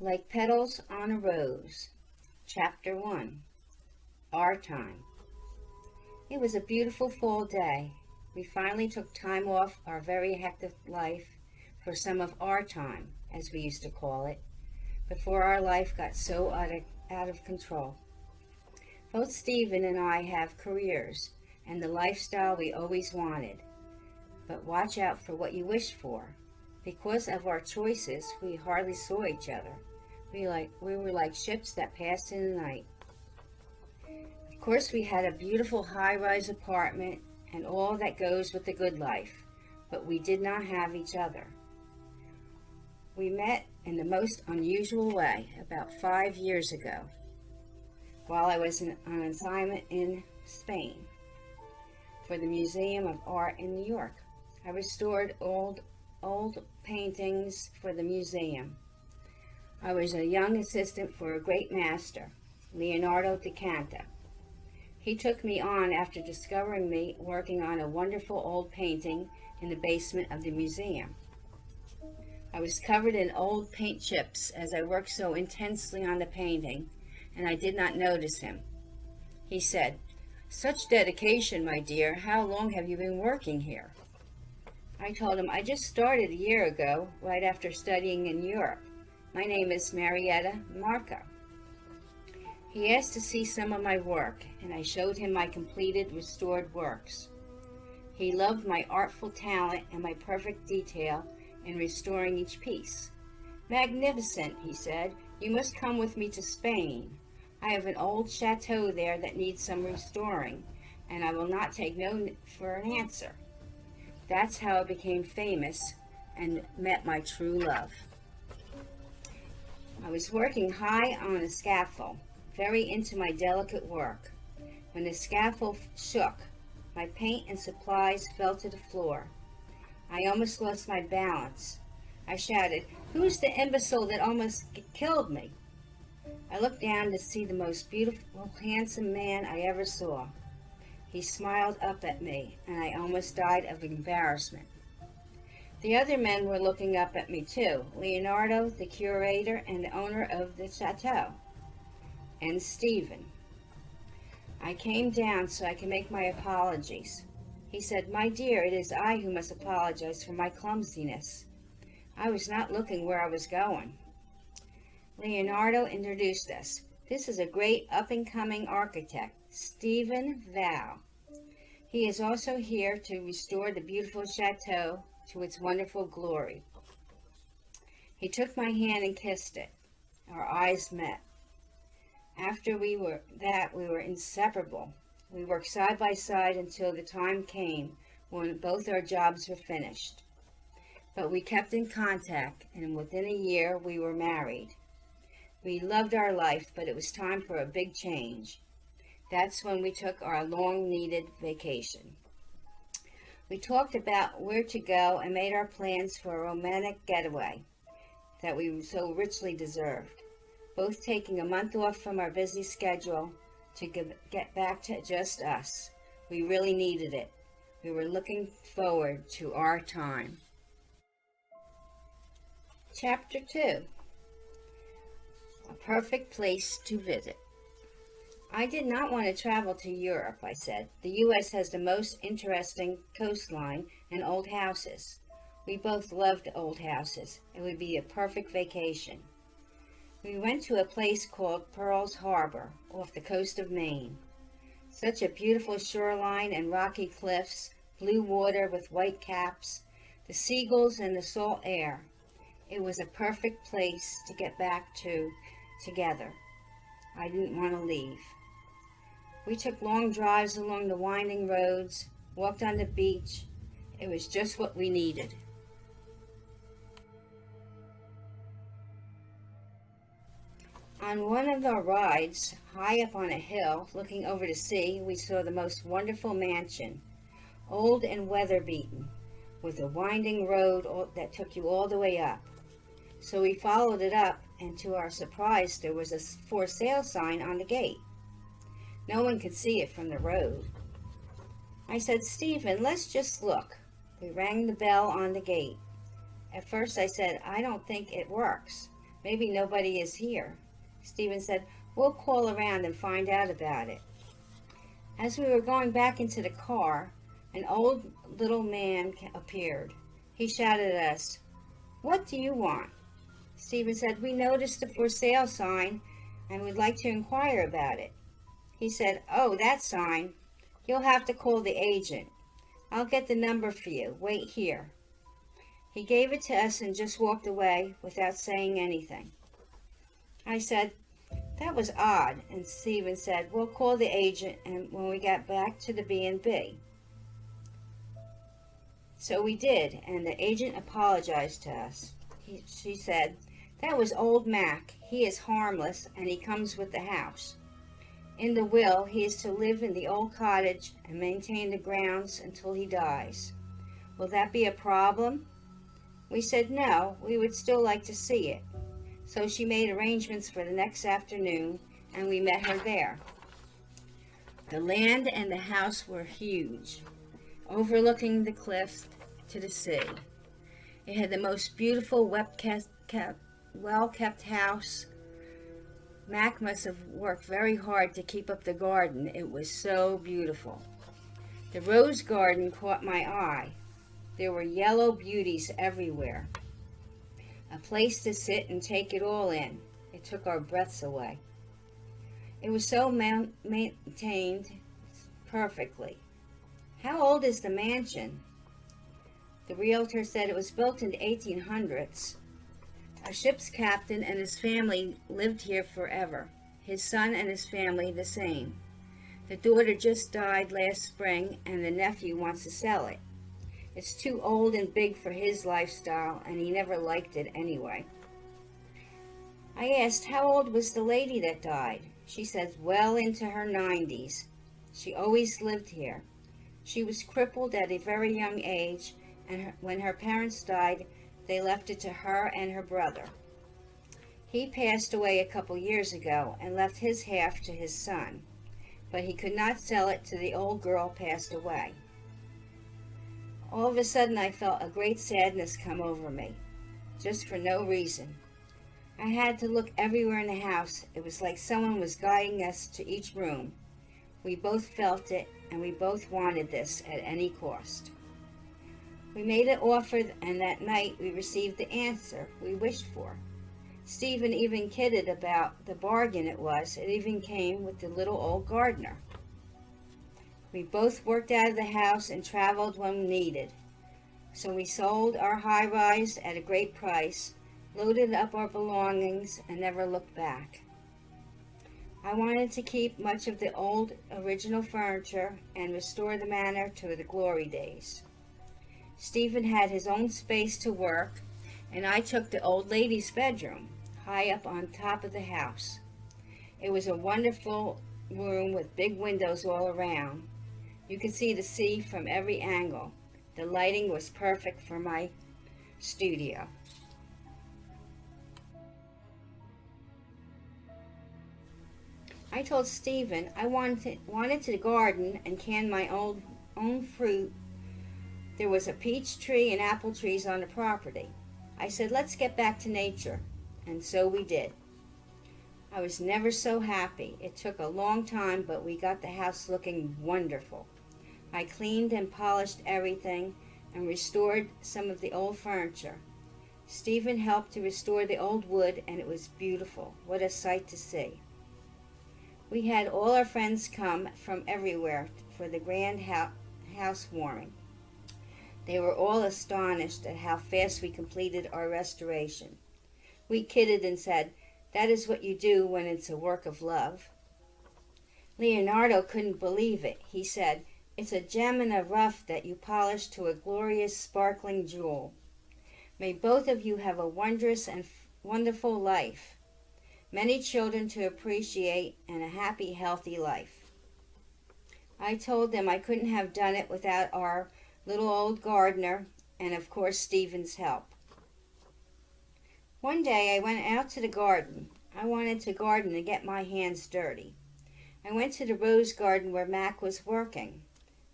Like Petals on a Rose, Chapter 1, Our Time. It was a beautiful fall day. We finally took time off our very hectic life for some of our time, as we used to call it, before our life got so out of control. Both Stephen and I have careers and the lifestyle we always wanted, but watch out for what you wish for. Because of our choices, we hardly saw each other. We were like ships that passed in the night. Of course, we had a beautiful high-rise apartment and all that goes with the good life, but we did not have each other. We met in the most unusual way about 5 years ago while I was on assignment in Spain for the Museum of Art in New York. I restored old paintings for the museum. I was a young assistant for a great master, Leonardo da Vinci. He took me on after discovering me working on a wonderful old painting in the basement of the museum. I was covered in old paint chips as I worked so intensely on the painting, and I did not notice him. He said, "Such dedication, my dear. How long have you been working here?" I told him I just started a year ago, right after studying in Europe. My name is Marietta Marco. He asked to see some of my work, and I showed him my completed, restored works. He loved my artful talent and my perfect detail in restoring each piece. "Magnificent," he said. "You must come with me to Spain. I have an old chateau there that needs some restoring, and I will not take no for an answer." That's how I became famous and met my true love. I was working high on a scaffold, very into my delicate work. When the scaffold shook, my paint and supplies fell to the floor. I almost lost my balance. I shouted, "Who's the imbecile that almost killed me?" I looked down to see the most beautiful, handsome man I ever saw. He smiled up at me, and I almost died of embarrassment. The other men were looking up at me too, Leonardo, the curator and the owner of the chateau, and Stephen. I came down so I could make my apologies. He said, "My dear, it is I who must apologize for my clumsiness. I was not looking where I was going." Leonardo introduced us. "This is a great up-and-coming architect, Stephen Vow. He is also here to restore the beautiful chateau to its wonderful glory." He took my hand and kissed it. Our eyes met. After we were inseparable. We worked side by side until the time came when both our jobs were finished. But we kept in contact, and within a year we were married. We loved our life, but it was time for a big change. That's when we took our long-needed vacation. We talked about where to go and made our plans for a romantic getaway that we so richly deserved, both taking a month off from our busy schedule to get back to just us. We really needed it. We were looking forward to our time. Chapter 2, A Perfect Place to Visit. "I did not want to travel to Europe," I said. "The U.S. has the most interesting coastline and old houses. We both loved old houses. It would be a perfect vacation." We went to a place called Pearl's Harbor off the coast of Maine. Such a beautiful shoreline and rocky cliffs, blue water with white caps, the seagulls and the salt air. It was a perfect place to get back to together. I didn't want to leave. We took long drives along the winding roads, walked on the beach. It was just what we needed. On one of our rides, high up on a hill, looking over the sea, we saw the most wonderful mansion, old and weather-beaten, with a winding road that took you all the way up. So we followed it up, and to our surprise, there was a for sale sign on the gate. No one could see it from the road. I said, "Stephen, let's just look." We rang the bell on the gate. At first I said, "I don't think it works." Maybe nobody is here. Stephen said, we'll call around and find out about it. As we were going back into the car, an old little man appeared. He shouted at us, what do you want? Stephen said, we noticed the for sale sign and would like to inquire about it. He said, oh, that sign. You'll have to call the agent. I'll get the number for you. Wait here. He gave it to us and just walked away without saying anything. I said, that was odd, and Stephen said, we'll call the agent and when we got back to the B&B. So we did, and the agent apologized to us. She said, that was old Mac. He is harmless, and he comes with the house. In the will, he is to live in the old cottage and maintain the grounds until he dies. Will that be a problem? We said no, we would still like to see it. So she made arrangements for the next afternoon, and we met her there. The land and the house were huge, overlooking the cliff to the sea. It had the most beautiful, well-kept house. Mac must have worked very hard to keep up the garden. It was so beautiful. The rose garden caught my eye. There were yellow beauties everywhere. A place to sit and take it all in. It took our breaths away. It was so maintained perfectly. How old is the mansion? The realtor said it was built in the 1800s. A ship's captain and his family lived here forever. His son and his family the same. The daughter just died last spring and the nephew wants to sell it. It's too old and big for his lifestyle and he never liked it anyway. I asked, how old was the lady that died? She says, well into her 90s. She always lived here. She was crippled at a very young age, and when her parents died, they left it to her and her brother. He passed away a couple years ago and left his half to his son, but he could not sell it till the old girl passed away. All of a sudden I felt a great sadness come over me, just for no reason. I had to look everywhere in the house. It was like someone was guiding us to each room. We both felt it, and we both wanted this at any cost. We made an offer, and that night we received the answer we wished for. Stephen even kidded about the bargain it was. It even came with the little old gardener. We both worked out of the house and traveled when needed. So we sold our high-rise at a great price, loaded up our belongings, and never looked back. I wanted to keep much of the old original furniture and restore the manor to the glory days. Stephen had his own space to work, and I took the old lady's bedroom, high up on top of the house. It was a wonderful room with big windows all around. You could see the sea from every angle. The lighting was perfect for my studio. I told Stephen I wanted to garden and can my own fruit. There was a peach tree and apple trees on the property. I said, let's get back to nature, and so we did. I was never so happy. It took a long time, but we got the house looking wonderful. I cleaned and polished everything and restored some of the old furniture. Stephen helped to restore the old wood, and it was beautiful. What a sight to see. We had all our friends come from everywhere for the grand housewarming. They were all astonished at how fast we completed our restoration. We kidded and said, that is what you do when it's a work of love. Leonardo couldn't believe it. He said, it's a gem in the rough that you polish to a glorious sparkling jewel. May both of you have a wondrous and wonderful life. Many children to appreciate, and a happy, healthy life. I told them I couldn't have done it without our little old gardener and, of course, Stephen's help. One day I went out to the garden. I wanted to garden and get my hands dirty. I went to the rose garden where Mac was working.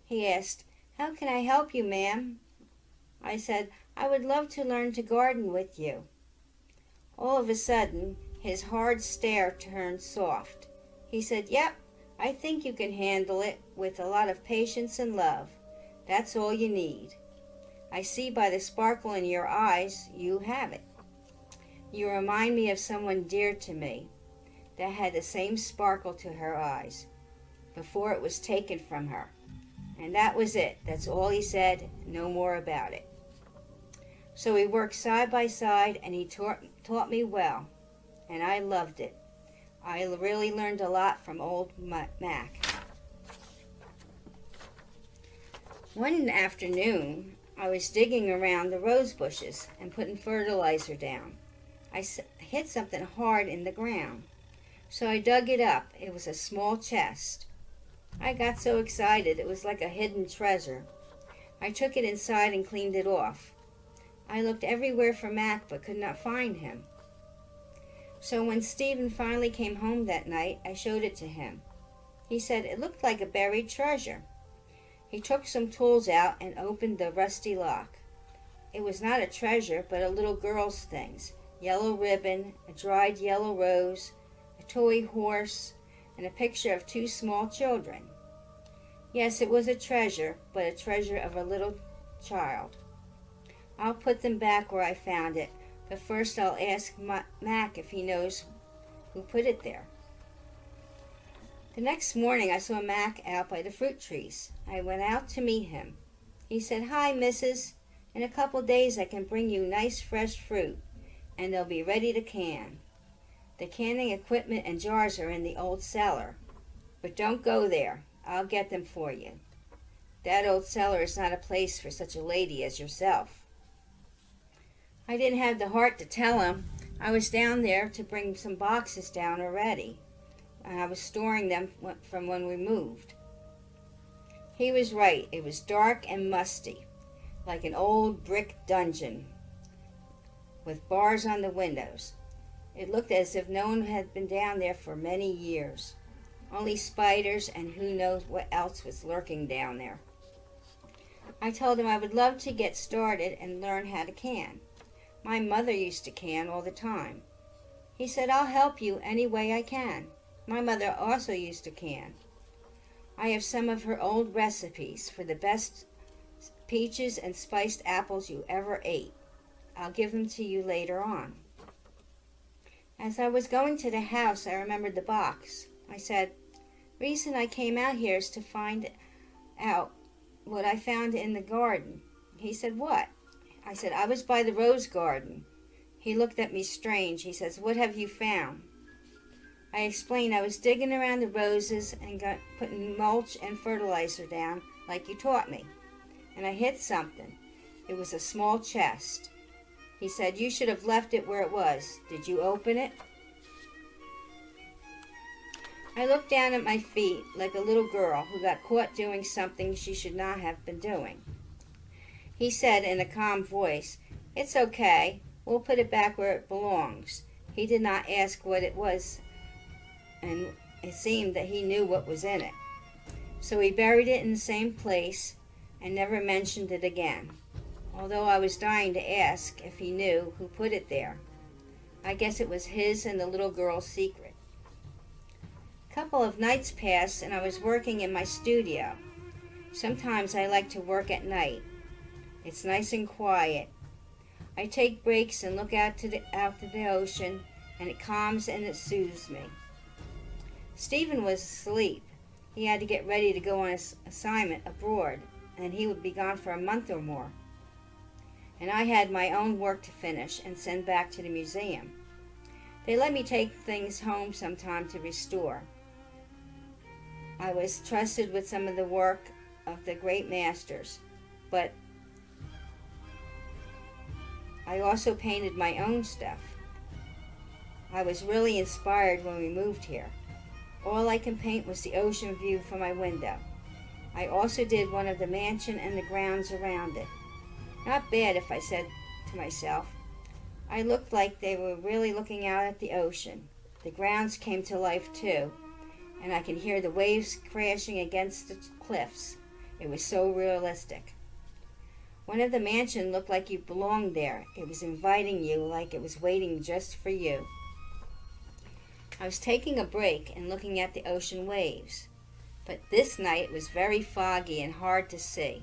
He asked, how can I help you, ma'am? I said, I would love to learn to garden with you. All of a sudden, his hard stare turned soft. He said, "Yep, I think you can handle it with a lot of patience and love. That's all you need. I see by the sparkle in your eyes you have it. You remind me of someone dear to me that had the same sparkle to her eyes before it was taken from her." And that was it. That's all he said, no more about it. So we worked side by side, and he taught me well, and I loved it. I really learned a lot from old Mac. One afternoon, I was digging around the rose bushes and putting fertilizer down. I hit something hard in the ground, so I dug it up. It was a small chest. I got so excited, it was like a hidden treasure. I took it inside and cleaned it off. I looked everywhere for Mac but could not find him. So when Stephen finally came home that night, I showed it to him. He said it looked like a buried treasure. He took some tools out and opened the rusty lock. It was not a treasure, but a little girl's things. Yellow ribbon, a dried yellow rose, a toy horse, and a picture of 2 small children. Yes, it was a treasure, but a treasure of a little child. I'll put them back where I found it, but first I'll ask Mac if he knows who put it there. The next morning I saw Mac out by the fruit trees. I went out to meet him. He said, "Hi, Mrs. In a couple days I can bring you nice fresh fruit, and they'll be ready to can. The canning equipment and jars are in the old cellar, but don't go there. I'll get them for you. That old cellar is not a place for such a lady as yourself." I didn't have the heart to tell him I was down there to bring some boxes down already, and I was storing them from when we moved. He was right. It was dark and musty, like an old brick dungeon with bars on the windows. It looked as if no one had been down there for many years. Only spiders and who knows what else was lurking down there. I told him I would love to get started and learn how to can. My mother used to can all the time. He said, "I'll help you any way I can. My mother also used to can. I have some of her old recipes for the best peaches and spiced apples you ever ate. I'll give them to you later on." As I was going to the house, I remembered the box. I said, "Reason I came out here is to find out what I found in the garden." He said, "What?" I said, "I was by the rose garden." He looked at me strange. He says, "What have you found?" I explained I was digging around the roses and putting mulch and fertilizer down like you taught me. And I hit something. It was a small chest. He said, "You should have left it where it was. Did you open it?" I looked down at my feet like a little girl who got caught doing something she should not have been doing. He said in a calm voice, "It's okay. We'll put it back where it belongs." He did not ask what it was, and it seemed that he knew what was in it. So he buried it in the same place and never mentioned it again, although I was dying to ask if he knew who put it there. I guess it was his and the little girl's secret. A couple of nights passed and I was working in my studio. Sometimes I like to work at night. It's nice and quiet. I take breaks and look out to the ocean, and it calms and it soothes me. Stephen was asleep. He had to get ready to go on his assignment abroad, and he would be gone for a month or more. And I had my own work to finish and send back to the museum. They let me take things home sometime to restore. I was trusted with some of the work of the great masters, but I also painted my own stuff. I was really inspired when we moved here. All I could paint was the ocean view from my window. I also did one of the mansion and the grounds around it. Not bad, if I said to myself. I looked like they were really looking out at the ocean. The grounds came to life too, and I could hear the waves crashing against the cliffs. It was so realistic. One of the mansion looked like you belonged there. It was inviting you like it was waiting just for you. I was taking a break and looking at the ocean waves, but this night was very foggy and hard to see,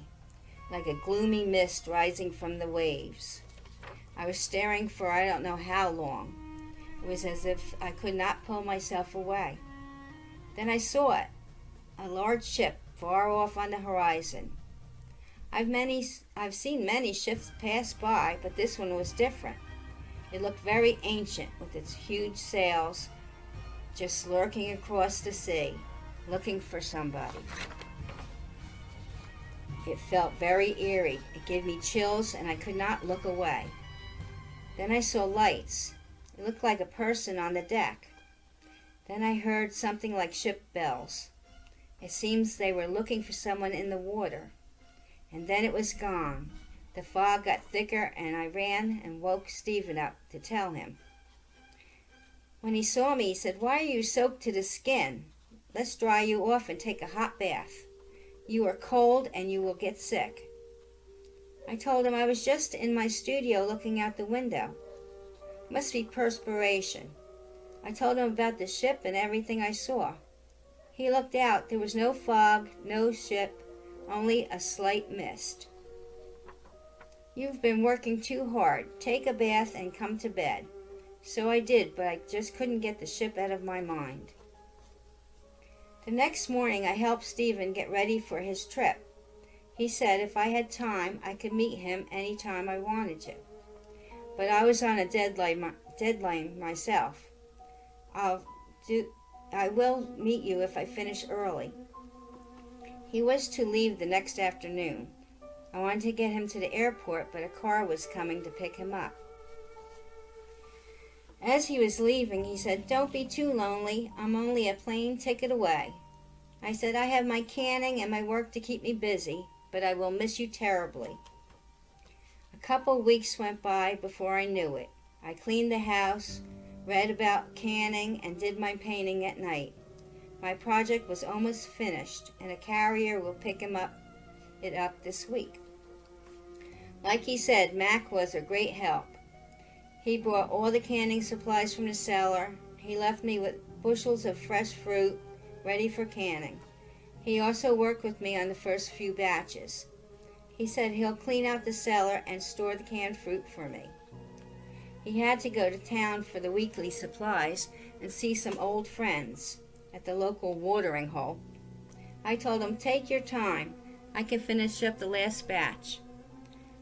like a gloomy mist rising from the waves. I was staring for I don't know how long. It was as if I could not pull myself away. Then I saw it, a large ship far off on the horizon. I've seen many ships pass by, but this one was different. It looked very ancient with its huge sails, just lurking across the sea, looking for somebody. It felt very eerie. It gave me chills and I could not look away. Then I saw lights. It looked like a person on the deck. Then I heard something like ship bells. It seems they were looking for someone in the water. And then it was gone. The fog got thicker and I ran and woke Stephen up to tell him. When he saw me, he said, "Why are you soaked to the skin? Let's dry you off and take a hot bath. You are cold and you will get sick." I told him I was just in my studio looking out the window. Must be perspiration. I told him about the ship and everything I saw. He looked out. There was no fog, no ship, only a slight mist. "You've been working too hard. Take a bath and come to bed." So I did, but I just couldn't get the ship out of my mind. The next morning I helped Stephen get ready for his trip. He said if I had time, I could meet him any time I wanted to. But I was on a deadline myself. I will meet you if I finish early. He was to leave the next afternoon. I wanted to get him to the airport, but a car was coming to pick him up. As he was leaving, he said, "Don't be too lonely. I'm only a plane ticket away." I said, "I have my canning and my work to keep me busy, but I will miss you terribly." A couple weeks went by before I knew it. I cleaned the house, read about canning, and did my painting at night. My project was almost finished, and a carrier will pick it up this week. Like he said, Mac was a great help. He brought all the canning supplies from the cellar. He left me with bushels of fresh fruit ready for canning. He also worked with me on the first few batches. He said he'll clean out the cellar and store the canned fruit for me. He had to go to town for the weekly supplies and see some old friends at the local watering hole. I told him, "Take your time. I can finish up the last batch."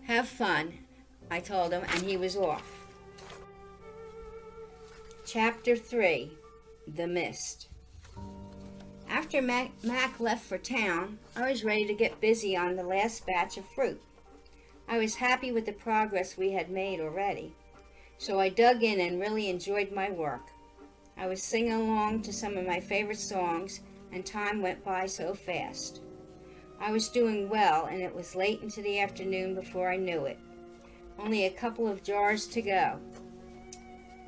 "Have fun," I told him, and he was off. Chapter 3, The Mist. After Mac left for town, I was ready to get busy on the last batch of fruit. I was happy with the progress we had made already, so I dug in and really enjoyed my work. I was singing along to some of my favorite songs, and time went by so fast. I was doing well, and it was late into the afternoon before I knew it. Only a couple of jars to go.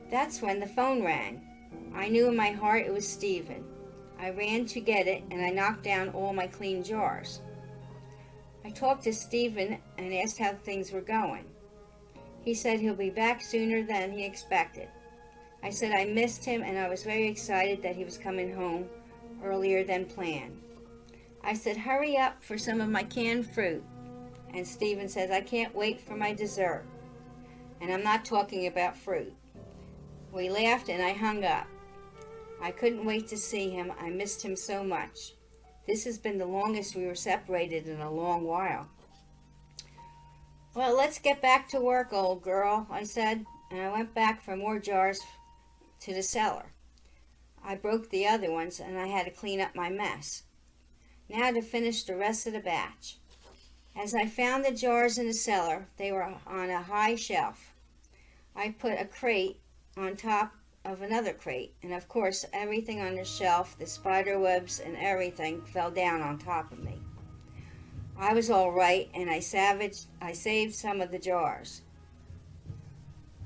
That's when the phone rang. I knew in my heart it was Stephen. I ran to get it, and I knocked down all my clean jars. I talked to Stephen and asked how things were going. He said he'll be back sooner than he expected. I said I missed him, and I was very excited that he was coming home earlier than planned. I said, "Hurry up for some of my canned fruit." And Stephen says, "I can't wait for my dessert." And I'm not talking about fruit. We laughed and I hung up. I couldn't wait to see him. I missed him so much. This has been the longest we were separated in a long while. "Well, let's get back to work, old girl," I said, and I went back for more jars to the cellar. I broke the other ones, and I had to clean up my mess. Now to finish the rest of the batch. As I found the jars in the cellar, they were on a high shelf. I put a crate on top of another crate, and of course everything on the shelf, the spider webs and everything, fell down on top of me. I was all right, and I saved some of the jars.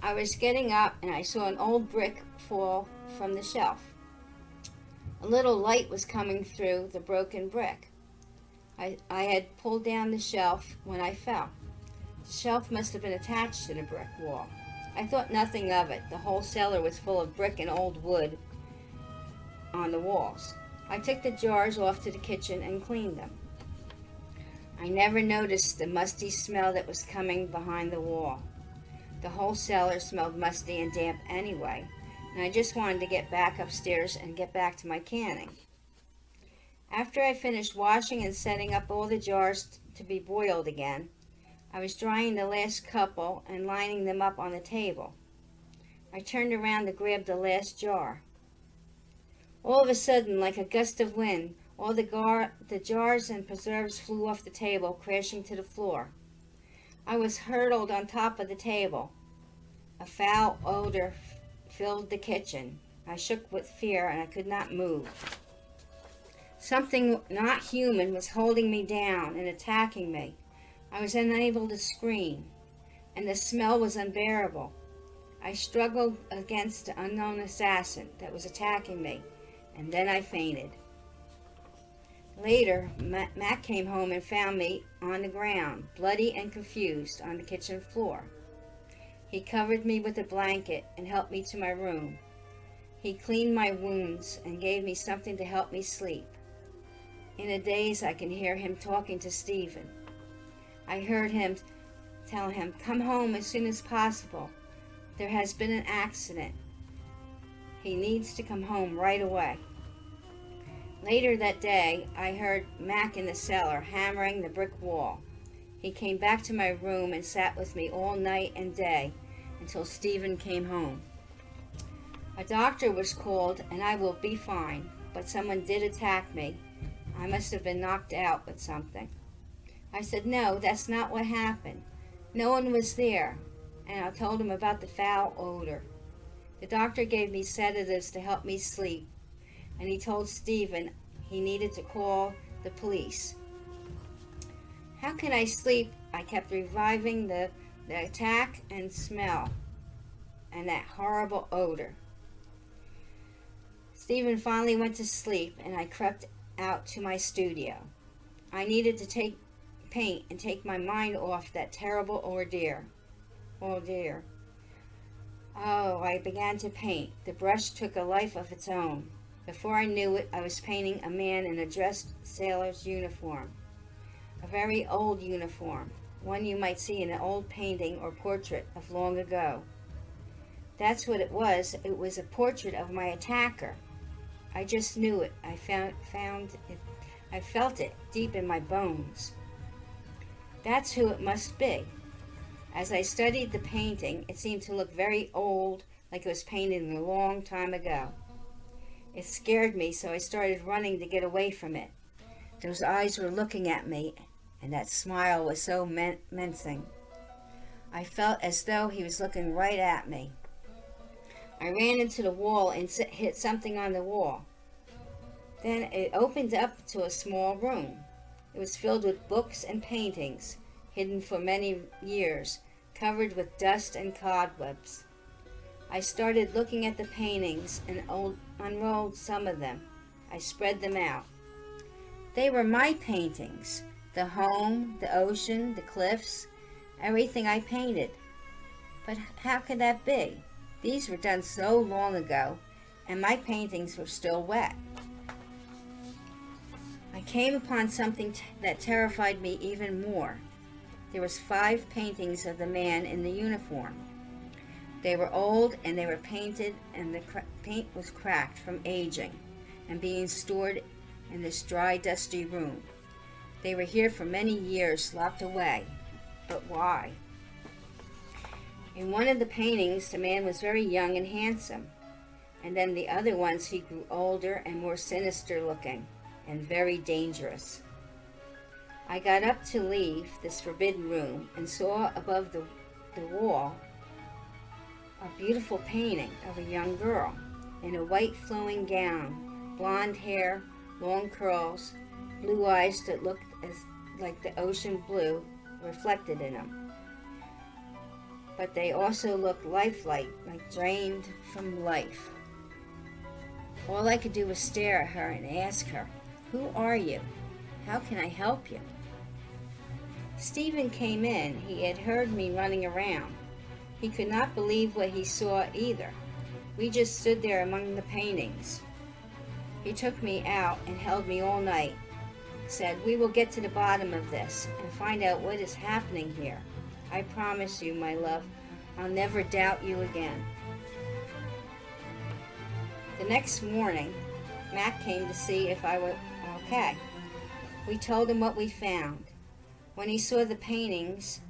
I was getting up, and I saw an old brick fall from the shelf. A little light was coming through the broken brick. I had pulled down the shelf when I fell. The shelf must have been attached to the brick wall. I thought nothing of it. The whole cellar was full of brick and old wood on the walls. I took the jars off to the kitchen and cleaned them. I never noticed the musty smell that was coming behind the wall. The whole cellar smelled musty and damp anyway, and I just wanted to get back upstairs and get back to my canning. After I finished washing and setting up all the jars to be boiled again, I was drying the last couple and lining them up on the table. I turned around to grab the last jar. All of a sudden, like a gust of wind, all the jars and preserves flew off the table, crashing to the floor. I was hurled on top of the table. A foul odor filled the kitchen. I shook with fear and I could not move. Something not human was holding me down and attacking me. I was unable to scream, and the smell was unbearable. I struggled against the unknown assassin that was attacking me, and then I fainted. Later, Mac came home and found me on the ground, bloody and confused, on the kitchen floor. He covered me with a blanket and helped me to my room. He cleaned my wounds and gave me something to help me sleep. In a daze, I can hear him talking to Stephen. I heard him tell him, "Come home as soon as possible. There has been an accident. He needs to come home right away." Later that day, I heard Mac in the cellar hammering the brick wall. He came back to my room and sat with me all night and day until Stephen came home. A doctor was called and I will be fine, but someone did attack me. I must have been knocked out with something. I said, "No, that's not what happened. No one was there," and I told him about the foul odor. The doctor gave me sedatives to help me sleep, and he told Stephen he needed to call the police. How can I sleep? I kept reviving the attack and smell and that horrible odor. Stephen finally went to sleep, and I crept out to my studio. I needed to paint and take my mind off that terrible ordeal. Oh, I began to paint. The brush took a life of its own. Before I knew it, I was painting a man in a dressed sailor's uniform. A very old uniform, one you might see in an old painting or portrait of long ago. That's what it was. It was a portrait of my attacker. I just knew it. I felt it deep in my bones. That's who it must be. As I studied the painting, it seemed to look very old, like it was painted a long time ago. It scared me, so I started running to get away from it. Those eyes were looking at me, and that smile was so menacing. I felt as though he was looking right at me. I ran into the wall and hit something on the wall. Then it opened up to a small room. It was filled with books and paintings, hidden for many years, covered with dust and cobwebs. I started looking at the paintings and unrolled some of them. I spread them out. They were my paintings. The home, the ocean, the cliffs, everything I painted. But how could that be? These were done so long ago, and my paintings were still wet. I came upon something that terrified me even more. There was 5 paintings of the man in the uniform. They were old and they were painted, and the paint was cracked from aging and being stored in this dry, dusty room. They were here for many years, locked away. But why? In one of the paintings, the man was very young and handsome, and then the other ones he grew older and more sinister looking and very dangerous. I got up to leave this forbidden room and saw above the wall a beautiful painting of a young girl in a white flowing gown, blonde hair, long curls, blue eyes that looked like the ocean blue reflected in them. But they also looked lifelike, like drained from life. All I could do was stare at her and ask her, "Who are you? How can I help you?" Stephen came in. He had heard me running around. He could not believe what he saw either. We just stood there among the paintings. He took me out and held me all night. Said, "We will get to the bottom of this and find out what is happening here. I promise you, my love, I'll never doubt you again." The next morning, Mac came to see if I were okay. We told him what we found. When he saw the paintings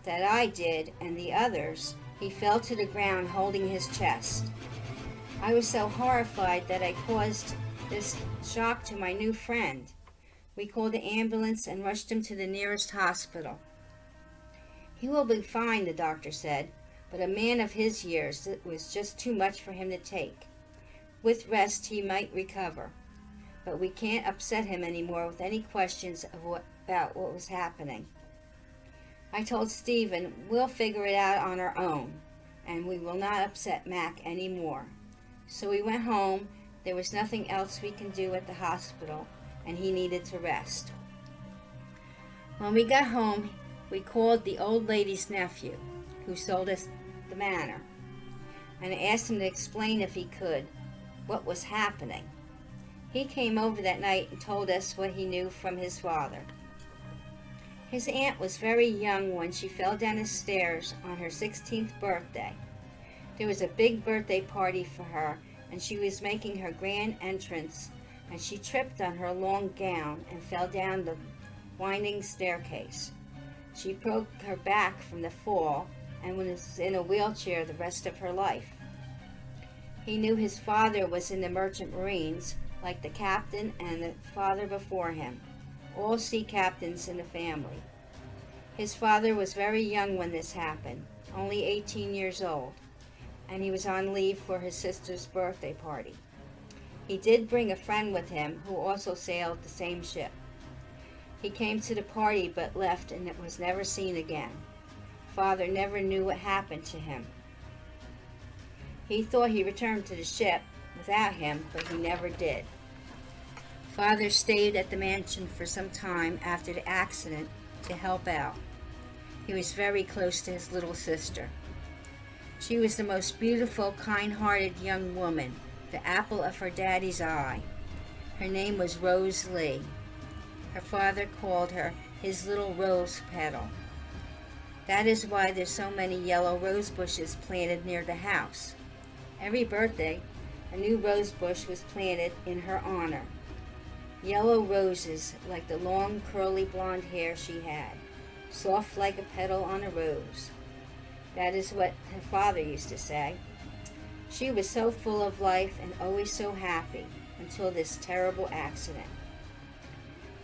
that I did and the others, he fell to the ground holding his chest. I was so horrified that I caused this shock to my new friend. We called the ambulance and rushed him to the nearest hospital. "He will be fine," the doctor said, "but a man of his years, it was just too much for him to take. With rest, he might recover, but we can't upset him anymore with any questions about what was happening." I told Stephen, "We'll figure it out on our own, and we will not upset Mac anymore." So we went home. There was nothing else we can do at the hospital, and he needed to rest. When we got home, we called the old lady's nephew, who sold us the manor, and asked him to explain, if he could, what was happening. He came over that night and told us what he knew from his father. His aunt was very young when she fell down the stairs on her 16th birthday. There was a big birthday party for her, and she was making her grand entrance, and she tripped on her long gown and fell down the winding staircase. She broke her back from the fall and was in a wheelchair the rest of her life. He knew his father was in the Merchant Marines, like the captain and the father before him, all sea captains in the family. His father was very young when this happened, only 18 years old, and he was on leave for his sister's birthday party. He did bring a friend with him who also sailed the same ship. He came to the party but left and was never seen again. Father never knew what happened to him. He thought he returned to the ship without him, but he never did. Father stayed at the mansion for some time after the accident to help out. He was very close to his little sister. She was the most beautiful, kind-hearted young woman, the apple of her daddy's eye. Her name was Rose Lee. Her father called her his little rose petal. That is why there's so many yellow rose bushes planted near the house. Every birthday, a new rose bush was planted in her honor. Yellow roses, like the long curly blonde hair she had, soft like a petal on a rose. That is what her father used to say. She was so full of life and always so happy until this terrible accident.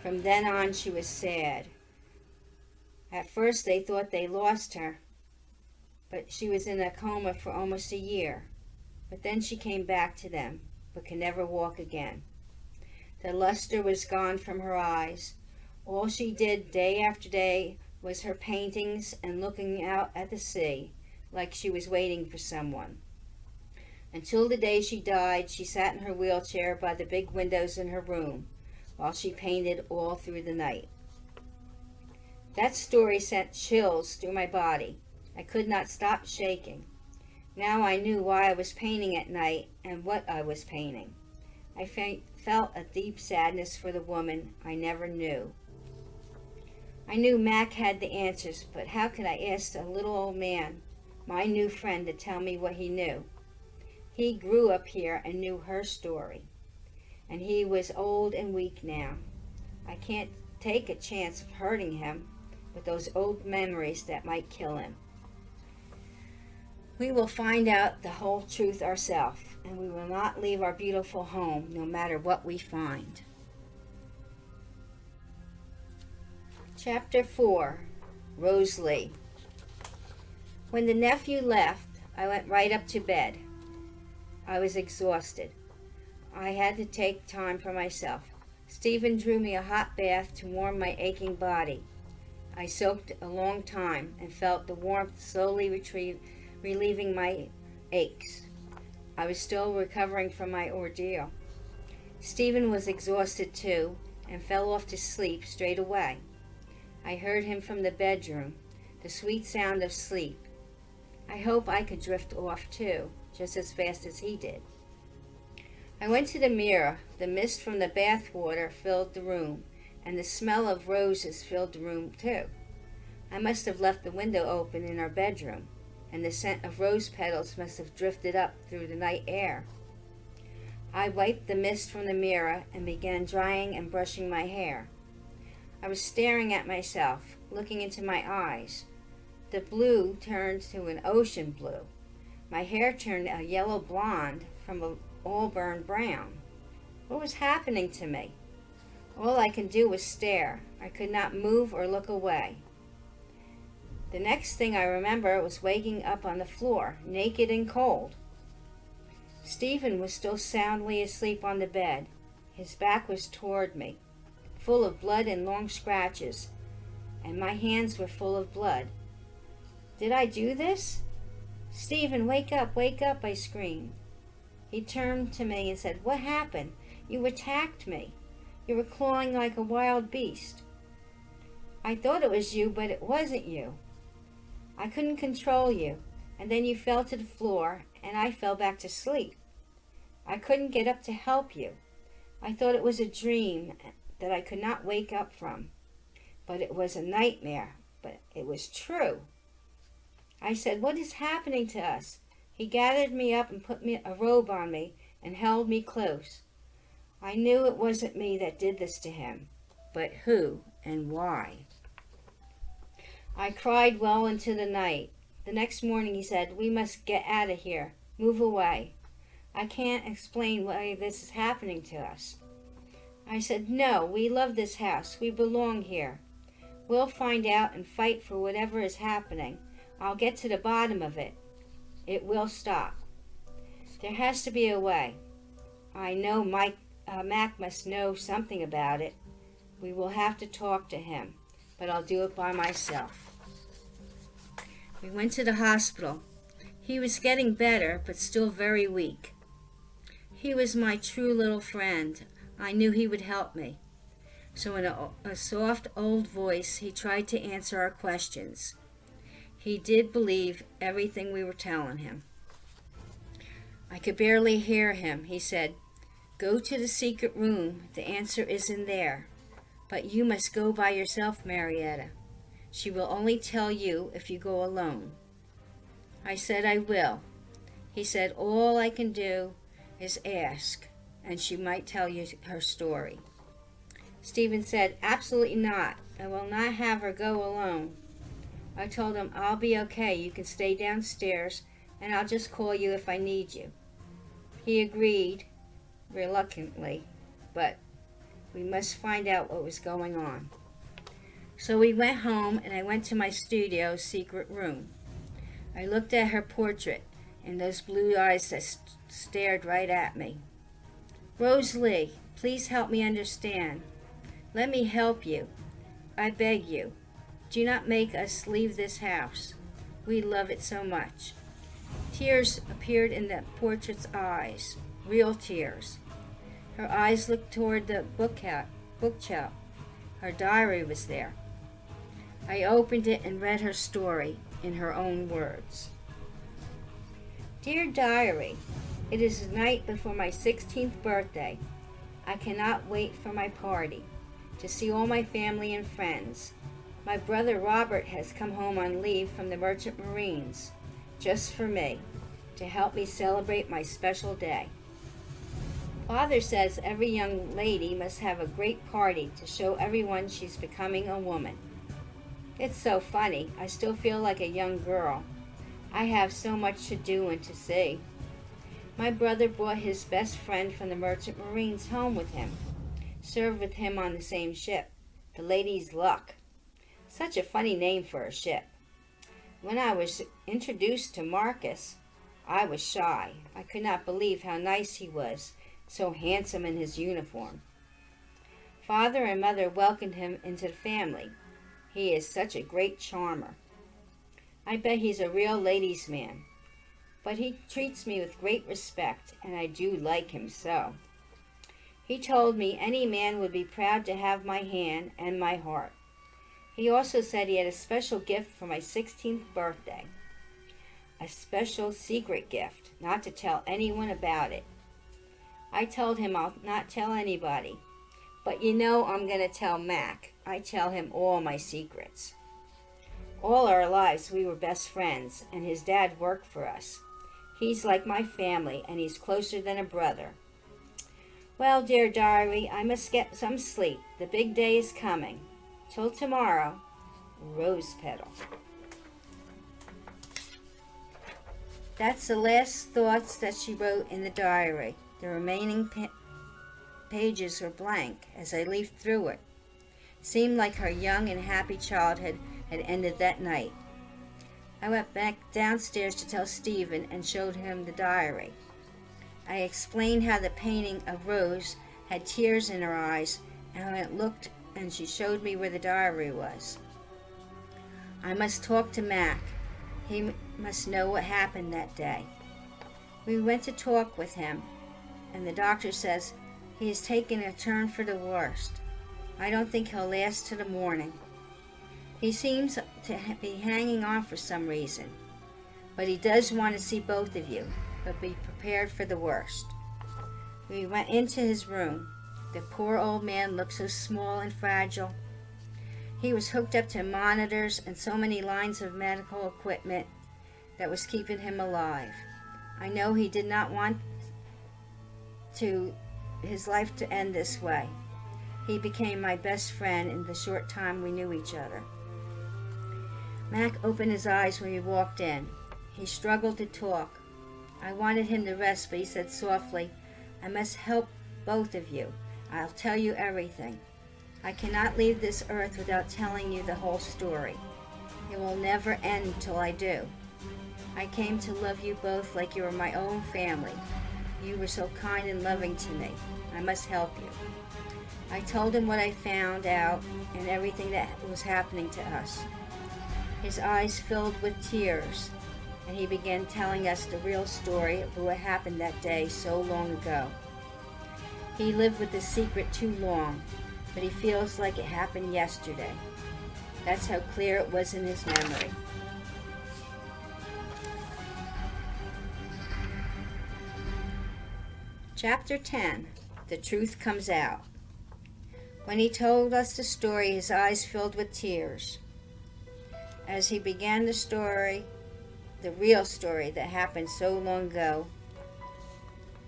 From then on, she was sad. At first, they thought they lost her, but she was in a coma for almost a year. But then she came back to them, but could never walk again. The luster was gone from her eyes. All she did day after day was her paintings and looking out at the sea, like she was waiting for someone. Until the day she died, she sat in her wheelchair by the big windows in her room, while she painted all through the night. That story sent chills through my body. I could not stop shaking. Now I knew why I was painting at night and what I was painting. I felt a deep sadness for the woman I never knew. I knew Mac had the answers, but how could I ask a little old man, my new friend, to tell me what he knew? He grew up here and knew her story, and he was old and weak now. I can't take a chance of hurting him with those old memories that might kill him. We will find out the whole truth ourselves, and we will not leave our beautiful home no matter what we find. Chapter 4, Rose Lee. When the nephew left, I went right up to bed. I was exhausted. I had to take time for myself. Stephen drew me a hot bath to warm my aching body. I soaked a long time and felt the warmth slowly relieving my aches. I was still recovering from my ordeal. Stephen was exhausted too and fell off to sleep straight away. I heard him from the bedroom, the sweet sound of sleep. I hope I could drift off too, just as fast as he did. I went to the mirror. The mist from the bath water filled the room, and the smell of roses filled the room too. I must have left the window open in our bedroom, and the scent of rose petals must have drifted up through the night air. I wiped the mist from the mirror and began drying and brushing my hair. I was staring at myself, looking into my eyes. The blue turned to an ocean blue. My hair turned a yellow blonde from an auburn brown. What was happening to me? All I could do was stare. I could not move or look away. The next thing I remember was waking up on the floor, naked and cold. Stephen was still soundly asleep on the bed. His back was toward me, full of blood and long scratches, and my hands were full of blood. Did I do this? "Stephen, wake up, I screamed. He turned to me and said, "What happened? You attacked me. You were clawing like a wild beast." "I thought it was you, but it wasn't you. I couldn't control you, and then you fell to the floor, and I fell back to sleep. I couldn't get up to help you. I thought it was a dream that I could not wake up from, but it was a nightmare, but it was true." I said, "What is happening to us?" He gathered me up and put a robe on me and held me close. I knew it wasn't me that did this to him, but who and why? I cried well into the night. The next morning he said, "We must get out of here. Move away. I can't explain why this is happening to us." I said, "No, we love this house. We belong here. We'll find out and fight for whatever is happening. I'll get to the bottom of it. It will stop. There has to be a way. I know Mac must know something about it. We will have to talk to him, but I'll do it by myself." We went to the hospital. He was getting better, but still very weak. He was my true little friend. I knew he would help me. So in a soft old voice, he tried to answer our questions. He did believe everything we were telling him. I could barely hear him. He said, "Go to the secret room. The answer is in there. But you must go by yourself, Marietta. She will only tell you if you go alone." I said, "I will." He said, "All I can do is ask, and she might tell you her story." Stephen said, "Absolutely not. I will not have her go alone." I told him, "I'll be okay. You can stay downstairs, and I'll just call you if I need you." He agreed, reluctantly, but we must find out what was going on. So we went home, and I went to my studio's secret room. I looked at her portrait and those blue eyes that stared right at me. "Rosalie, please help me understand. Let me help you. I beg you. Do not make us leave this house. We love it so much." Tears appeared in the portrait's eyes, real tears. Her eyes looked toward the bookshelf. Her diary was there. I opened it and read her story in her own words. "Dear Diary, it is the night before my 16th birthday. I cannot wait for my party, to see all my family and friends. My brother Robert has come home on leave from the Merchant Marines, just for me, to help me celebrate my special day. Father says every young lady must have a great party to show everyone she's becoming a woman. It's so funny. I still feel like a young girl. I have so much to do and to see. My brother brought his best friend from the Merchant Marines home with him, served with him on the same ship, the Lady's Luck. Such a funny name for a ship. When I was introduced to Marcus, I was shy. I could not believe how nice he was, so handsome in his uniform. Father and Mother welcomed him into the family. He is such a great charmer. I bet he's a real ladies' man. But he treats me with great respect, and I do like him so. He told me any man would be proud to have my hand and my heart. He also said he had a special gift for my 16th birthday. A special secret gift, not to tell anyone about it. I told him I'll not tell anybody. But you know I'm going to tell Mac. I tell him all my secrets. All our lives we were best friends, and his dad worked for us. He's like my family, and he's closer than a brother. Well, dear diary, I must get some sleep. The big day is coming. Till tomorrow, Rose Petal. That's the last thoughts that she wrote in the diary. The remaining pages were blank as I leafed through it. Seemed like her young and happy childhood had ended that night. I went back downstairs to tell Stephen and showed him the diary. I explained how the painting of Rose had tears in her eyes, and I looked and she showed me where the diary was. I must talk to Mac. He must know what happened that day. We went to talk with him, and the doctor says he has taken a turn for the worst. I don't think he'll last till the morning. He seems to be hanging on for some reason, but he does want to see both of you, but be prepared for the worst. We went into his room. The poor old man looked so small and fragile. He was hooked up to monitors and so many lines of medical equipment that was keeping him alive. I know he did not want his life to end this way. He became my best friend in the short time we knew each other. Mac opened his eyes when we walked in. He struggled to talk. I wanted him to rest, but he said softly, I must help both of you. I'll tell you everything. I cannot leave this earth without telling you the whole story. It will never end till I do. I came to love you both like you were my own family. You were so kind and loving to me. I must help you. I told him what I found out and everything that was happening to us. His eyes filled with tears, and he began telling us the real story of what happened that day so long ago. He lived with the secret too long, but he feels like it happened yesterday. That's how clear it was in his memory. Chapter 10. The Truth Comes Out. When he told us the story, his eyes filled with tears. As he began the story, the real story that happened so long ago,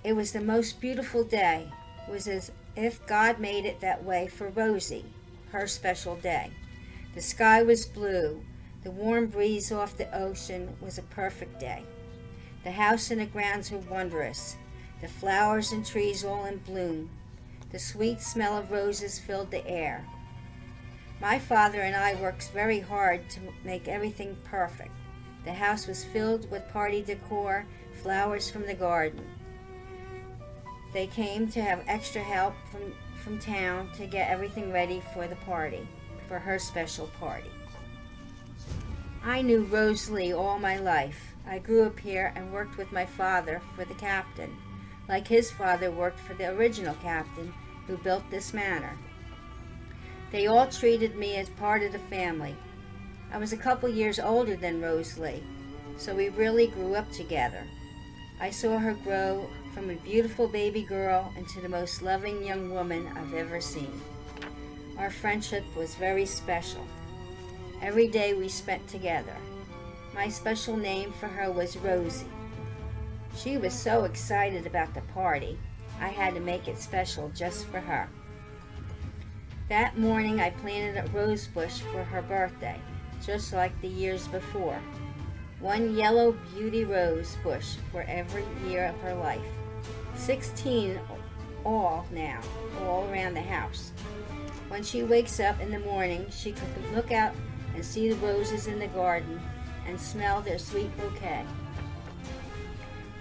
it was the most beautiful day. It was as if God made it that way for Rosie, her special day. The sky was blue. The warm breeze off the ocean was a perfect day. The house and the grounds were wondrous. The flowers and trees all in bloom. The sweet smell of roses filled the air. My father and I worked very hard to make everything perfect. The house was filled with party decor, flowers from the garden. They came to have extra help from town to get everything ready for the party, for her special party. I knew Rose Lee all my life. I grew up here and worked with my father for the captain, like his father worked for the original captain who built this manor. They all treated me as part of the family. I was a couple years older than Rose Lee, so we really grew up together. I saw her grow from a beautiful baby girl into the most loving young woman I've ever seen. Our friendship was very special. Every day we spent together. My special name for her was Rosie. She was so excited about the party, I had to make it special just for her. That morning I planted a rose bush for her birthday, just like the years before. One yellow beauty rose bush for every year of her life. 16 all now, all around the house. When she wakes up in the morning, she could look out and see the roses in the garden and smell their sweet bouquet.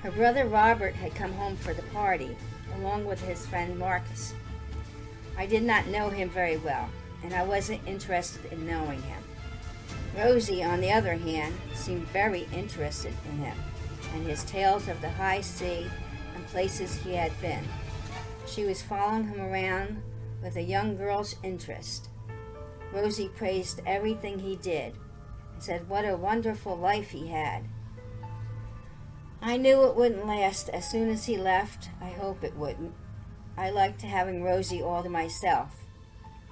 Her brother Robert had come home for the party, along with his friend Marcus. I did not know him very well, and I wasn't interested in knowing him. Rosie, on the other hand, seemed very interested in him, and his tales of the high sea and places he had been. She was following him around with a young girl's interest. Rosie praised everything he did and said what a wonderful life he had. I knew it wouldn't last as soon as he left. I hope it wouldn't. I liked having Rosie all to myself,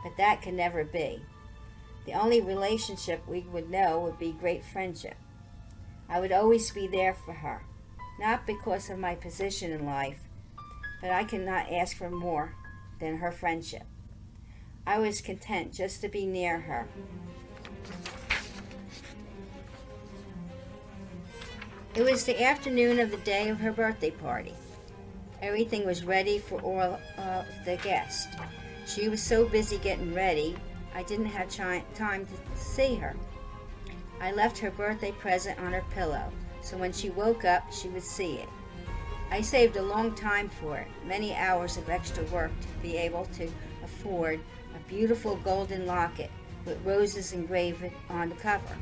but that could never be. The only relationship we would know would be great friendship. I would always be there for her, not because of my position in life, but I could not ask for more than her friendship. I was content just to be near her. It was the afternoon of the day of her birthday party. Everything was ready for all of the guests. She was so busy getting ready, I didn't have time to see her. I left her birthday present on her pillow, so when she woke up, she would see it. I saved a long time for it, many hours of extra work to be able to afford a beautiful golden locket with roses engraved on the cover.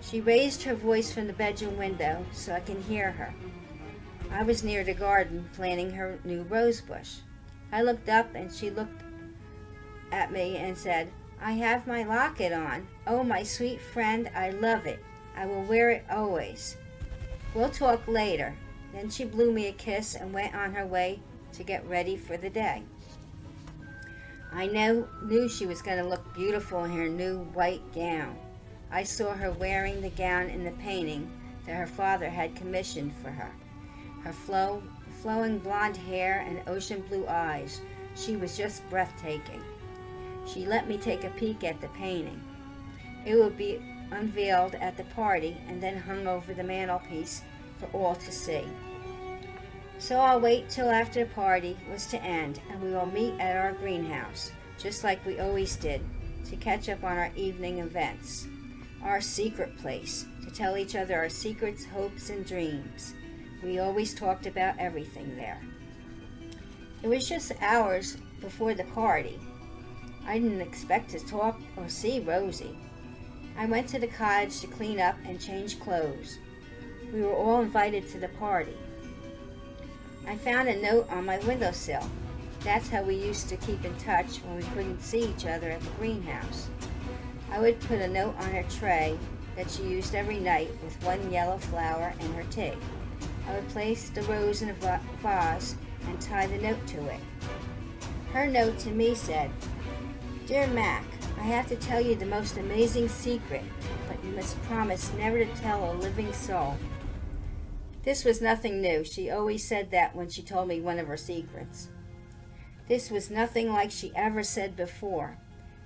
She raised her voice from the bedroom window so I can hear her. I was near the garden planting her new rose bush. I looked up and she looked at me and said, "I have my locket on. Oh, my sweet friend, I love it. I will wear it always. We'll talk later." Then she blew me a kiss and went on her way to get ready for the day. I knew she was going to look beautiful in her new white gown. I saw her wearing the gown in the painting that her father had commissioned for her. Her flowing blonde hair and ocean blue eyes, she was just breathtaking. She let me take a peek at the painting. It would be unveiled at the party and then hung over the mantelpiece for all to see. So I'll wait till after the party was to end and we will meet at our greenhouse, just like we always did, to catch up on our evening events. Our secret place, to tell each other our secrets, hopes, and dreams. We always talked about everything there. It was just hours before the party. I didn't expect to talk or see Rosie. I went to the cottage to clean up and change clothes. We were all invited to the party. I found a note on my windowsill. That's how we used to keep in touch when we couldn't see each other at the greenhouse. I would put a note on her tray that she used every night with one yellow flower and her tea. I would place the rose in a vase and tie the note to it. Her note to me said, "Dear Mac, I have to tell you the most amazing secret, but you must promise never to tell a living soul." This was nothing new. She always said that when she told me one of her secrets. This was nothing like she ever said before.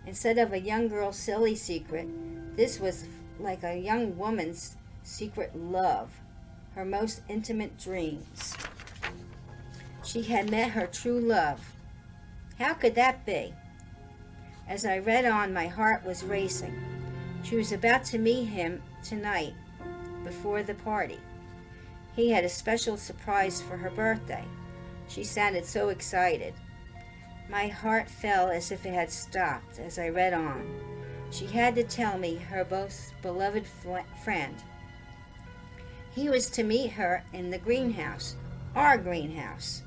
Instead of a young girl's silly secret, this was like a young woman's secret love, her most intimate dreams. She had met her true love. How could that be? As I read on, my heart was racing. She was about to meet him tonight, before the party. He had a special surprise for her birthday. She sounded so excited. My heart fell as if it had stopped as I read on. She had to tell me her most beloved friend. He was to meet her in the greenhouse, our greenhouse,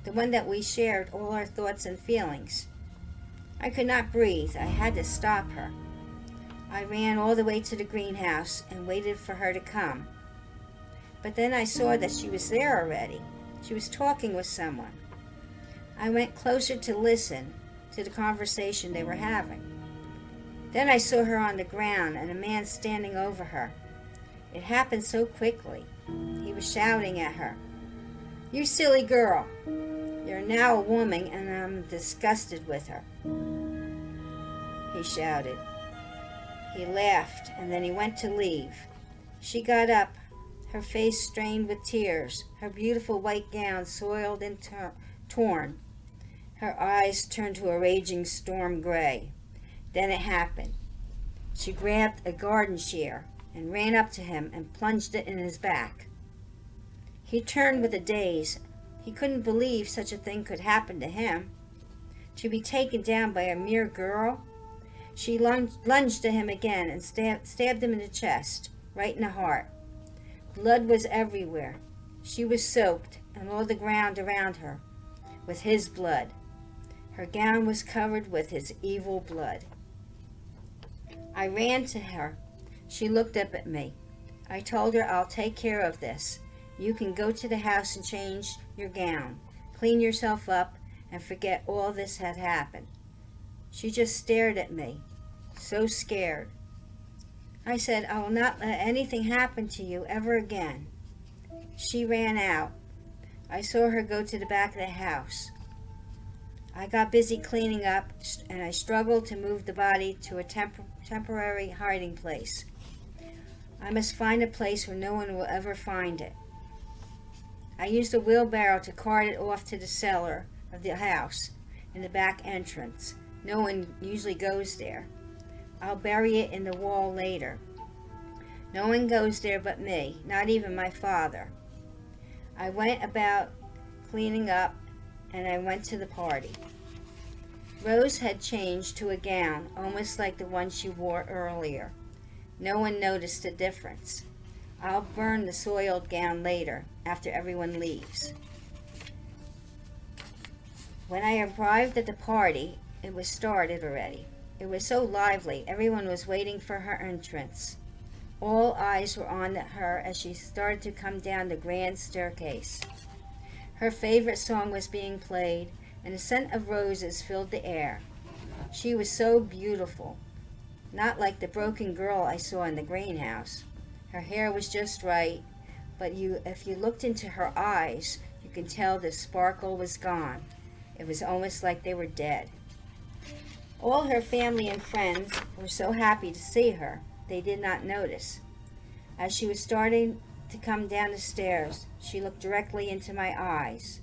the one that we shared all our thoughts and feelings. I could not breathe. I had to stop her. I ran all the way to the greenhouse and waited for her to come. But then I saw that she was there already. She was talking with someone. I went closer to listen to the conversation they were having. Then I saw her on the ground and a man standing over her. It happened so quickly. He was shouting at her, "You silly girl! You're now a woman and I'm disgusted with her," he shouted. He laughed and then he went to leave. She got up, her face stained with tears, her beautiful white gown soiled and torn. Her eyes turned to a raging storm gray. Then it happened. She grabbed a garden shear and ran up to him and plunged it in his back. He turned with a daze. He couldn't believe such a thing could happen to him. To be taken down by a mere girl. She lunged to him again and stabbed him in the chest, right in the heart. Blood was everywhere. She was soaked, and all the ground around her, with his blood. Her gown was covered with his evil blood. I ran to her. She looked up at me. I told her, I'll take care of this. You can go to the house and change your gown, clean yourself up, and forget all this had happened. She just stared at me, so scared. I said, I will not let anything happen to you ever again. She ran out. I saw her go to the back of the house. I got busy cleaning up, and I struggled to move the body to a temporary hiding place. I must find a place where no one will ever find it. I used a wheelbarrow to cart it off to the cellar of the house in the back entrance. No one usually goes there. I'll bury it in the wall later. No one goes there but me, not even my father. I went about cleaning up, and I went to the party. Rose had changed to a gown almost like the one she wore earlier. No one noticed the difference. I'll burn the soiled gown later, after everyone leaves. When I arrived at the party, it was started already. It was so lively, everyone was waiting for her entrance. All eyes were on her as she started to come down the grand staircase. Her favorite song was being played, and the scent of roses filled the air. She was so beautiful, not like the broken girl I saw in the greenhouse. Her hair was just right, but if you looked into her eyes, you could tell the sparkle was gone. It was almost like they were dead. All her family and friends were so happy to see her, they did not notice. As she was starting to come down the stairs, she looked directly into my eyes.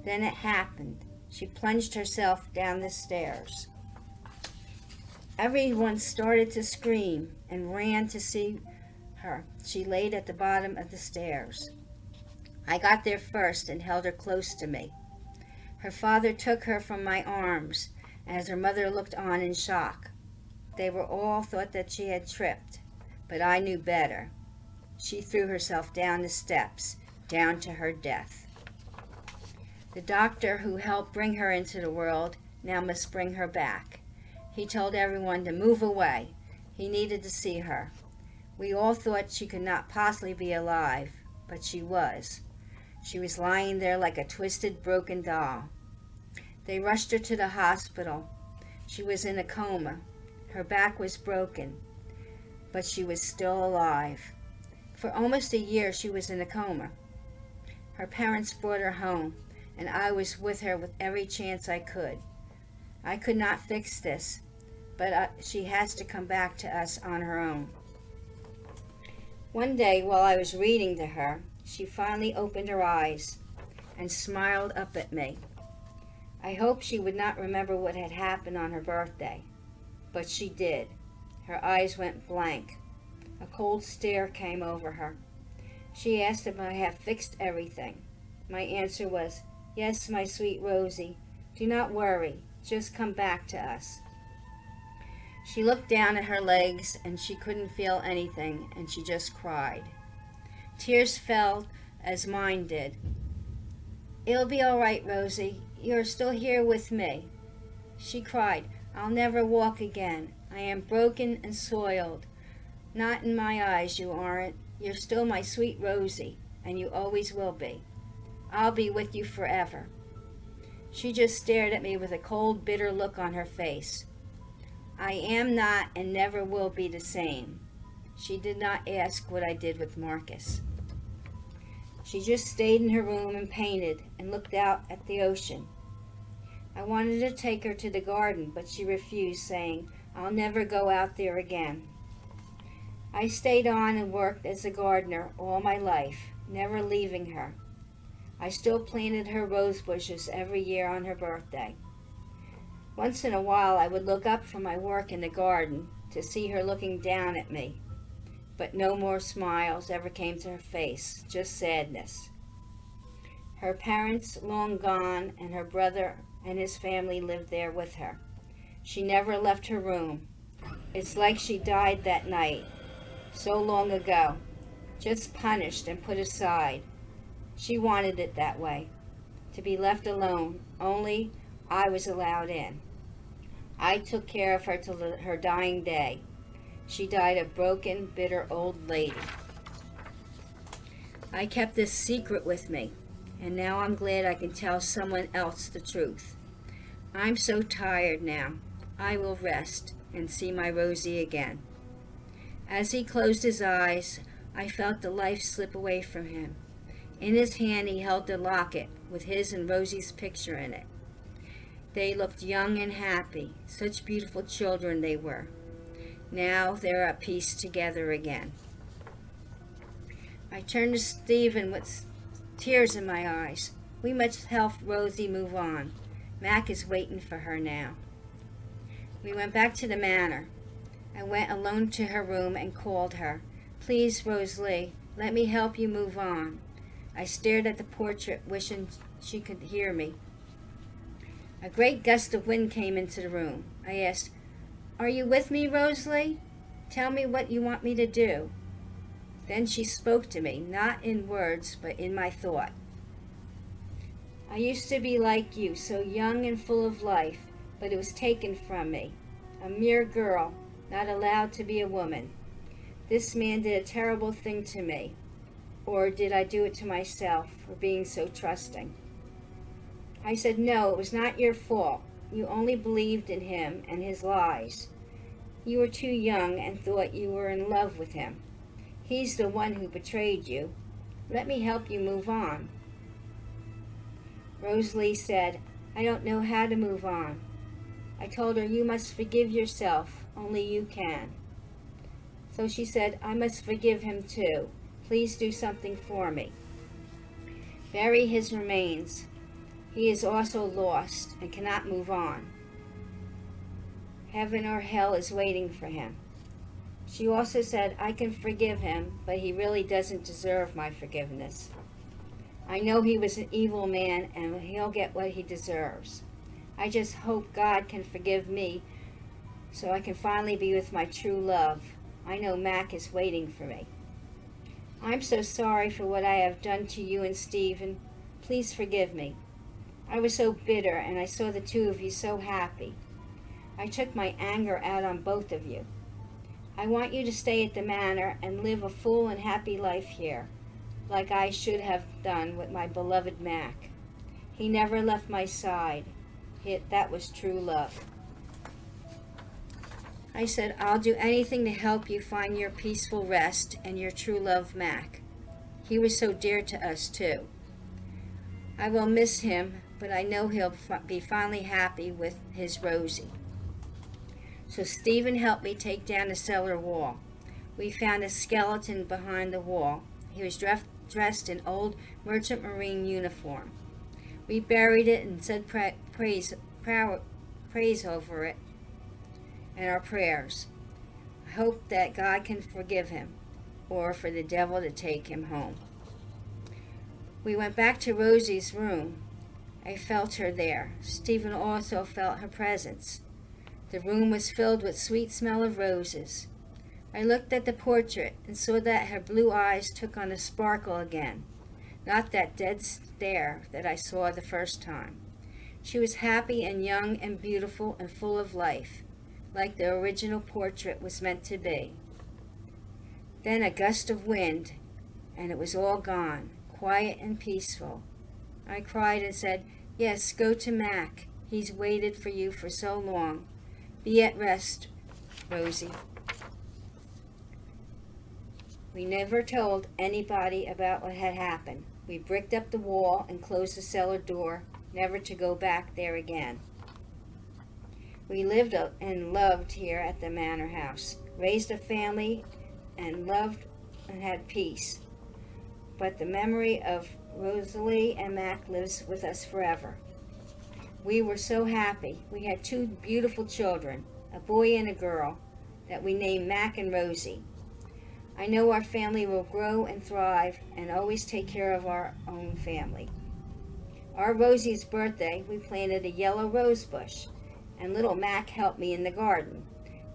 Then it happened. She plunged herself down the stairs. Everyone started to scream and ran to see her. She laid at the bottom of the stairs. I got there first and held her close to me. Her father took her from my arms as her mother looked on in shock. They were all thought that she had tripped, but I knew better. She threw herself down the steps, down to her death. The doctor who helped bring her into the world now must bring her back. He told everyone to move away. He needed to see her. We all thought she could not possibly be alive, but she was. She was lying there like a twisted, broken doll. They rushed her to the hospital. She was in a coma. Her back was broken, but she was still alive. For almost a year she was in a coma. Her parents brought her home, and I was with her with every chance I could. I could not fix this, but she has to come back to us on her own. One day, while I was reading to her, she finally opened her eyes and smiled up at me. I hoped she would not remember what had happened on her birthday, but she did. Her eyes went blank. A cold stare came over her. She asked if I had fixed everything. My answer was, "Yes, my sweet Rosie. Do not worry. Just come back to us." She looked down at her legs and she couldn't feel anything, and she just cried. Tears fell as mine did. "It'll be all right, Rosie. You're still here with me." She cried, "I'll never walk again. I am broken and soiled. Not in my eyes, you aren't. You're still my sweet Rosie, and you always will be. I'll be with you forever." She just stared at me with a cold, bitter look on her face. I am not and never will be the same. She did not ask what I did with Marcus. She just stayed in her room and painted and looked out at the ocean. I wanted to take her to the garden, but she refused, saying, "I'll never go out there again." I stayed on and worked as a gardener all my life, never leaving her. I still planted her rose bushes every year on her birthday. Once in a while I would look up from my work in the garden to see her looking down at me, but no more smiles ever came to her face, just sadness. Her parents long gone, and her brother and his family lived there with her. She never left her room. It's like she died that night, so long ago, just punished and put aside. She wanted it that way, to be left alone. Only I was allowed in. I took care of her till her dying day. She died a broken, bitter old lady. I kept this secret with me, and now I'm glad I can tell someone else the truth. I'm so tired now. I will rest and see my Rosie again. As he closed his eyes, I felt the life slip away from him. In his hand he held the locket with his and Rosie's picture in it. They looked young and happy. Such beautiful children they were. Now they're at peace together again. I turned to Stephen with tears in my eyes. We must help Rosie move on. Mac is waiting for her now. We went back to the manor. I went alone to her room and called her. Please, Rosalie, let me help you move on. I stared at the portrait, wishing she could hear me. A great gust of wind came into the room. I asked, "Are you with me, Rosalie? Tell me what you want me to do." Then she spoke to me, not in words, but in my thought. "I used to be like you, so young and full of life, but it was taken from me. A mere girl, not allowed to be a woman. This man did a terrible thing to me. Or did I do it to myself for being so trusting?" I said, "No, it was not your fault. You only believed in him and his lies. You were too young and thought you were in love with him. He's the one who betrayed you. Let me help you move on." Rosalie said, "I don't know how to move on." I told her, "You must forgive yourself. Only you can." So she said, "I must forgive him too. Please do something for me. Bury his remains. He is also lost and cannot move on. Heaven or hell is waiting for him." She also said, "I can forgive him, but he really doesn't deserve my forgiveness. I know he was an evil man and he'll get what he deserves. I just hope God can forgive me so I can finally be with my true love. I know Mac is waiting for me. I'm so sorry for what I have done to you and Stephen. Please forgive me. I was so bitter and I saw the two of you so happy. I took my anger out on both of you. I want you to stay at the manor and live a full and happy life here, like I should have done with my beloved Mac. He never left my side. That was true love." I said, "I'll do anything to help you find your peaceful rest and your true love, Mac. He was so dear to us, too. I will miss him, but I know he'll be finally happy with his Rosie." So Stephen helped me take down the cellar wall. We found a skeleton behind the wall. He was dressed in old merchant marine uniform. We buried it and said praise over it and our prayers. I hope that God can forgive him, or for the devil to take him home. We went back to Rosie's room. I felt her there. Stephen also felt her presence. The room was filled with sweet smell of roses. I looked at the portrait and saw that her blue eyes took on a sparkle again, not that dead stare that I saw the first time. She was happy and young and beautiful and full of life, like the original portrait was meant to be. Then a gust of wind, and it was all gone, quiet and peaceful. I cried and said, "Yes, go to Mac. He's waited for you for so long. Be at rest, Rosie." We never told anybody about what had happened. We bricked up the wall and closed the cellar door, never to go back there again. We lived and loved here at the manor house, raised a family, and loved and had peace. But the memory of Rosalie and Mac lives with us forever. We were so happy. We had two beautiful children, a boy and a girl, that we named Mac and Rosie. I know our family will grow and thrive and always take care of our own family. Our Rosie's birthday, we planted a yellow rose bush, and little Mac helped me in the garden.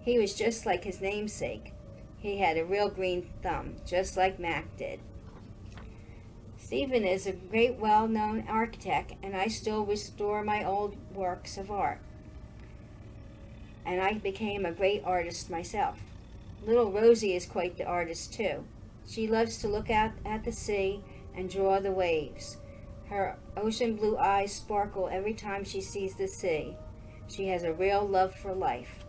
He was just like his namesake. He had a real green thumb, just like Mac did. Stephen is a great well-known architect, and I still restore my old works of art. and I became a great artist myself. Little Rosie is quite the artist too. She loves to look out at the sea and draw the waves. Her ocean blue eyes sparkle every time she sees the sea. She has a real love for life.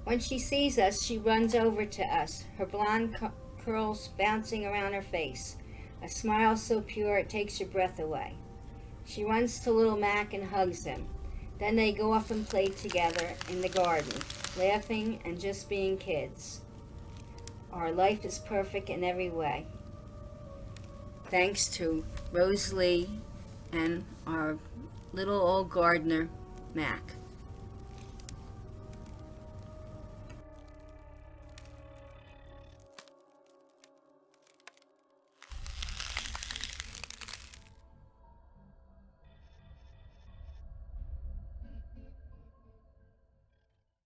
When she sees us, she runs over to us, her blonde curls bouncing around her face, a smile so pure it takes your breath away. She runs to little Mac and hugs him. Then they go off and play together in the garden, laughing and just being kids. Our life is perfect in every way. Thanks to Rose Lee and our little old gardener, Mac.